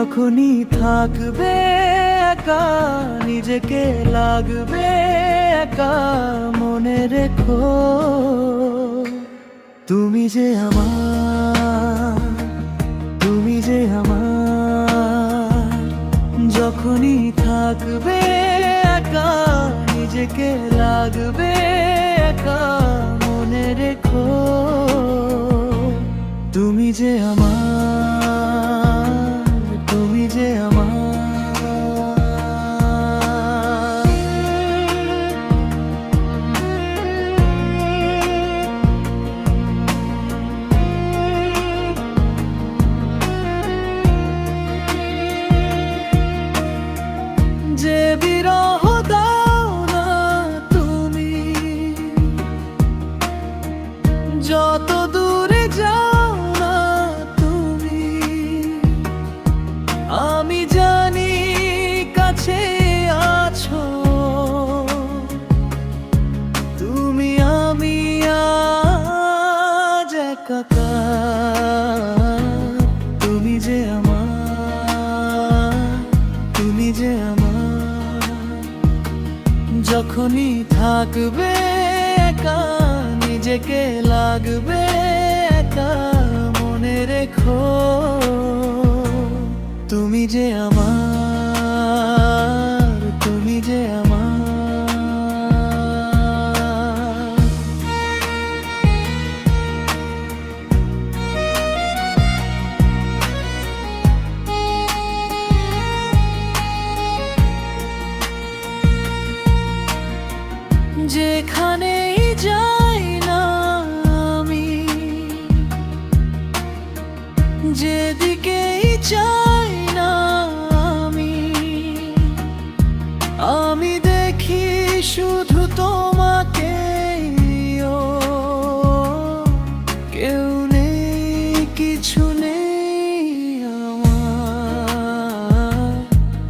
যখনই থাকবে একা নিজেকে লাগবে একা মনে রেখো তুমি যে আমার, তুমি যে আমার। যখনই থাকবে একা নিজেকে লাগবে একা মনে রেখো তুমি যে আমার, তুমি যে আমার। যে বিরহ দাও না তুমি, যত দূরে যাও না তুমি, আমি জানি কাছে আছো তুমি। আমি আজ একাকার, তুমি যে আমার, তুমি যে আমার। যখনই থাকবে একা নিজেকে লাগবে একা মনে রেখো তুমি যে আমার, তুমি যে আমার। যেখানেই যাই না আমি, যেদিকেই চাই না আমি, আমি দেখি শুধু তোমাকে। কেউ নেই, কিছু নেই আমার,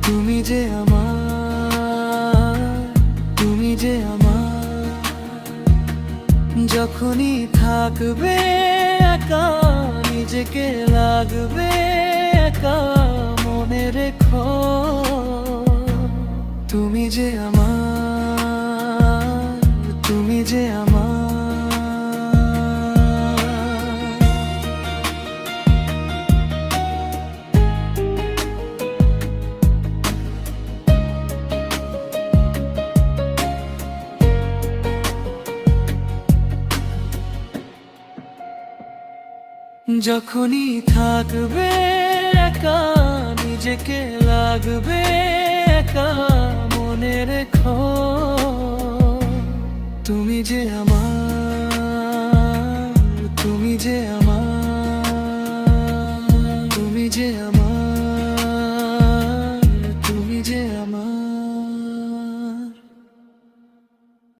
তুমি যে আমার, তুমি যে আমার। যখনই থাকবে একা নিজেকে লাগবে একা মনে রেখো তুমি যে আমার, তুমি যে আমার। যখনই থাকবে একা নিজেকে লাগবে একা মনে রেখো তুমি যে আমার।